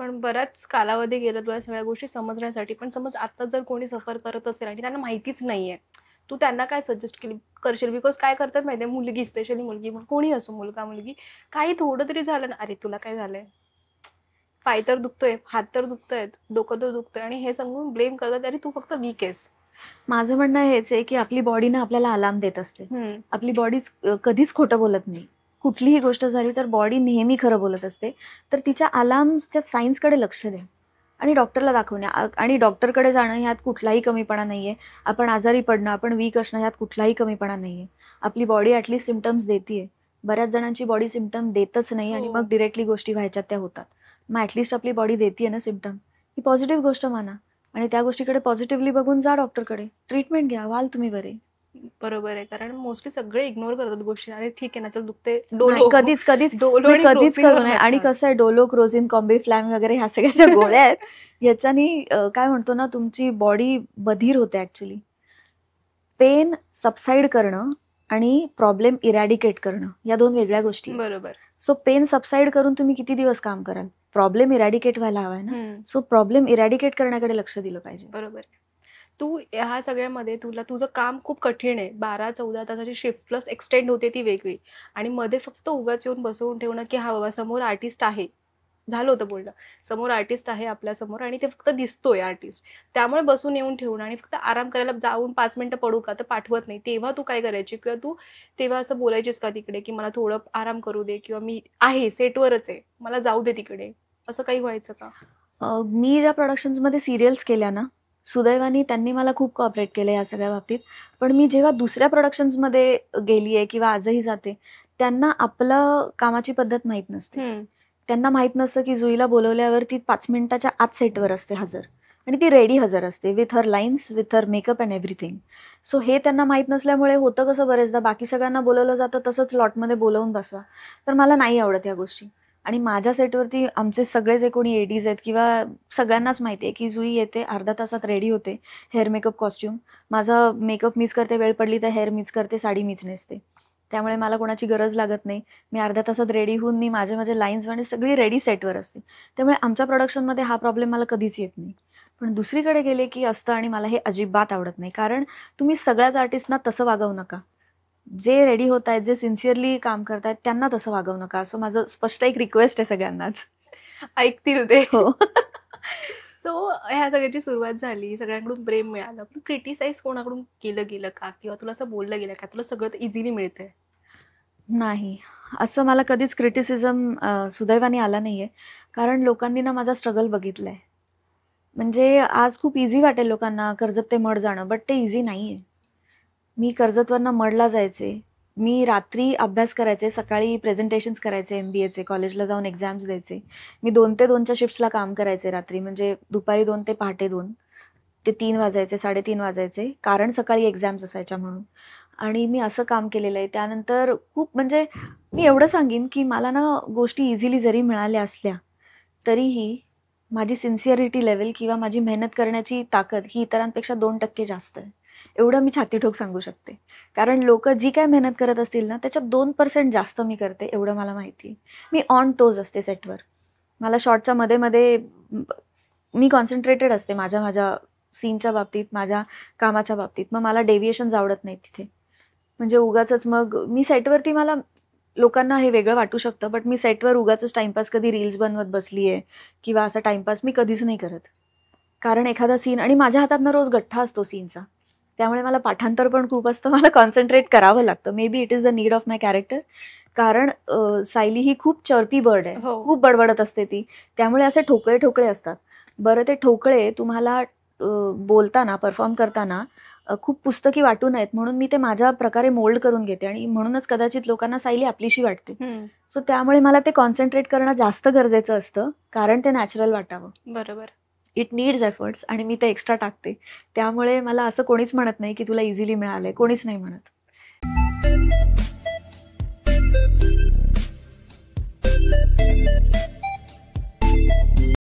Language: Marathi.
पण बराच कालावधी गेला तुला सगळ्या गोष्टी समजण्यासाठी. पण समज आता जर कोणी सफर करत असेल आणि त्यांना माहितीच नाहीये, तू त्यांना काय सजेस्ट करशील? बिकॉज काय करतात माहितीये, मुलगी स्पेशली मुलगी कोणी असो, मुलगा मुलगी, काही थोडं तरी झालं ना, अरे तुला काय झालंय, पाय तर दुखतोय, हात तर दुखतायत, डोकं तर दुखतंय, आणि हे सांगून ब्लेम करतात, अरे तू फक्त वीक आहेस. माझं म्हणणं हेच आहे की आपली बॉडी ना आपल्याला अलार्म देत असते. आपली बॉडी कधीच खोटं बोलत नाही. कुठलीही गोष्ट झाली तर बॉडी नेहमी खरं बोलत असते. तर तिच्या अलार्म्सच्या सायन्सकडे लक्ष द्या आणि डॉक्टरला दाखवण्या आणि डॉक्टरकडे जाणं ह्यात कुठलाही कमीपणा नाहीये. आपण आजारी पडणं, आपण वीक असणं ह्यात कुठलाही कमीपणा नाहीये. आपली बॉडी ॲटलीस्ट सिम्पटम्स देतीये. बऱ्याच जणांची बॉडी सिम्पटम देतच नाही आणि मग डिरेक्टली गोष्टी व्हायच्या त्या होतात. मग ॲटलीस्ट आपली बॉडी देतीये ना सिम्पटम, ही पॉझिटिव्ह गोष्ट माना आणि त्या गोष्टीकडे पॉझिटिव्हली बघून जा डॉक्टरकडे, ट्रीटमेंट घ्या, व्हाल तुम्ही बरे. बरोबर आहे, कारण मोस्टली सगळे इग्नोर करतात गोष्टी. अरे ठीक आहे ना, चल दुखते, नाही, डोलो. कधीच कधीच डोलो तुम्ही आणि कधीच क्रोसिनवर करू नये. आणि जातात. कसं आहे, डोलो, क्रोझिन, कॉम्बीफ्लॅम वगैरे ह्या सगळ्या ज्या गोळ्या आहेत याच्यानी काय म्हणतो ना, तुमची बॉडी बधीर होते ऍक्च्युली. पेन सबसाईड करणं आणि प्रॉब्लेम इरॅडिकेट करणं या दोन वेगळ्या गोष्टी आहेत. बरोबर. सो पेन सबसाईड करून तुम्ही किती दिवस काम कराल? प्रॉब्लेम इरॅडिकेट व्हायला हवाय ना. सो प्रॉब्लेम इरॅडिकेट करण्याकडे लक्ष दिलं पाहिजे. बरोबर. तू ह्या सगळ्यामध्ये तुला तुझं काम खूप कठीण आहे. 12-14 तासाची शिफ्ट प्लस एक्सटेंड होते ती वेगळी, आणि मध्ये फक्त उगाच येऊन बसवून ठेवणं की हा बाबा समोर आर्टिस्ट आहे, झालं होतं बोलणं, समोर आर्टिस्ट आहे आपल्या समोर आणि ते फक्त दिसतोय आर्टिस्ट, त्यामुळे बसून येऊन ठेवणं आणि फक्त आराम करायला जाऊन 5 मिनिटं पडू का तर पाठवत नाही. तेव्हा तू काय करायची, किंवा तू तेव्हा असं बोलायचीस का तिकडे की मला थोडं आराम करू दे, किंवा मी आहे सेटवरच आहे, मला जाऊ दे तिकडे, असं काही व्हायचं का? मी ज्या प्रोडक्शन्समध्ये सिरियल्स केल्या ना, सुदैवाने त्यांनी मला खूप कॉपरेट केलं या सगळ्या बाबतीत. पण मी जेव्हा दुसऱ्या प्रोडक्शन्समध्ये गेलीये किंवा आजही जाते, त्यांना आपलं कामाची पद्धत माहीत नसते. त्यांना माहीत नसतं की जुईला बोलवल्यावर ती 5 मिनिटाच्या आत सेटवर असते हजर, आणि ती रेडी हजर असते with her lines, with her makeup and everything. So हे त्यांना माहीत नसल्यामुळे होतं कसं, बरेचदा बाकी सगळ्यांना बोलवलं जातं तसंच लॉटमध्ये बोलवून बसवा. तर मला नाही आवडत या गोष्टी. आणि माझ्या सेटवरती आमचे सगळे जे कोणी एडीज आहेत किंवा सगळ्यांनाच माहिती आहे की जुई येते, अर्धा तासात रेडी होते, हेअर मेकअप कॉस्ट्युम, माझा मेकअप मीच करते, वेळ पडली तर हेअर मीच करते, साडी मीच नेसते. त्यामुळे मला कोणाची गरज लागत नाही. मी अर्ध्या तासात रेडी होऊन मी माझे माझे लाईन्स आणि सगळी रेडी सेटवर असते. त्यामुळे आमच्या प्रोडक्शनमध्ये हा प्रॉब्लेम मला कधीच येत नाही. पण दुसरीकडे गेले की असतं, आणि मला हे अजिबात आवडत नाही. कारण तुम्ही सगळ्याच आर्टिस्टना तसं वागवू नका. जे रेडी होत आहेत, जे सिन्सिअरली काम करतायत त्यांना तसं वागवू नका, असं माझं स्पष्ट एक रिक्वेस्ट आहे सगळ्यांनाच. ऐकतील ते. हो. सो ह्या सगळ्याची सुरुवात झाली, सगळ्यांकडून प्रेम मिळालं, पण क्रिटिसाइज कोणाकडून केलं गेलं का, किंवा तुला असं बोललं गेलं का, तुला सगळं इझिली मिळतंय? नाही, असं मला कधीच क्रिटिसिझम सुदैवाने आला नाहीये. कारण लोकांनी ना माझा स्ट्रगल बघितलाय. म्हणजे आज खूप इझी वाटेल लोकांना कर्जत ते मड जाणं, बट ते इझी नाहीये. मी कर्जतवरनं मडला जायचे, मी रात्री अभ्यास करायचे, सकाळी प्रेझेंटेशन्स करायचे, MBAचे, कॉलेजला जाऊन एक्झाम्स द्यायचे. मी 2 ते 2च्या शिफ्ट्सला काम करायचे रात्री, म्हणजे दुपारी 2 ते पहाटे 2. ते 3 वाजायचे, 3:30 वाजायचे, कारण सकाळी एक्झाम्स असायच्या म्हणून. आणि मी असं काम केलेलं आहे. त्यानंतर खूप, म्हणजे मी एवढं सांगेन की मला ना गोष्टी इझिली जरी मिळाल्या असल्या तरीही माझी सिन्सिअरिटी लेवल किंवा माझी मेहनत करण्याची ताकद ही इतरांपेक्षा 2% जास्त आहे. एवढं मी छातीठोक सांगू शकते. कारण लोक जी काय मेहनत करत असतील ना त्याच्यात 2% जास्त मी करते, एवढं मला माहिती आहे. मी ऑन टोज असते सेटवर. मला शॉर्टच्या मध्ये मध्ये मी कॉन्सन्ट्रेटेड असते माझ्या माझ्या सीनच्या बाबतीत, माझ्या कामाच्या बाबतीत. मग मला डेव्हिएशन्स आवडत नाहीत तिथे. म्हणजे उगाचच मग मी सेटवरती, मला लोकांना हे वेगळं वाटू शकतं, बट मी सेटवर उगाचच टाइमपास कधी रील्स बनवत बसलीये किंवा असा टाइमपास मी कधीच नाही करत. कारण एखादा सीन, आणि माझ्या हातात ना रोज गठ्ठा असतो सीनचा, त्यामुळे मला पाठांतर पण खूप असतं, मला कॉन्सन्ट्रेट करावं लागतं. May be it is the need of my character. कारण सायली ही खूप चर्पी बर्ड आहे, खूप बडबडत असते ती, त्यामुळे असे ठोकळे ठोकळे असतात. बरं, ते ठोकळे तुम्हाला बोलताना, परफॉर्म करताना खूप पुस्तकी वाटू नयेत म्हणून मी ते माझ्या प्रकारे मोल्ड करून घेते, आणि म्हणूनच कदाचित लोकांना सायली आपलीशी वाटते. सो त्यामुळे मला ते कॉन्सन्ट्रेट करणं जास्त गरजेचं असतं, कारण ते नॅचरल वाटावं. बरोबर. इट नीड्स एफर्ट्स, आणि मी ते एक्स्ट्रा टाकते. त्यामुळे मला असं कोणीच म्हणत नाही की तुला इझिली मिळालंय, कोणीच नाही म्हणत.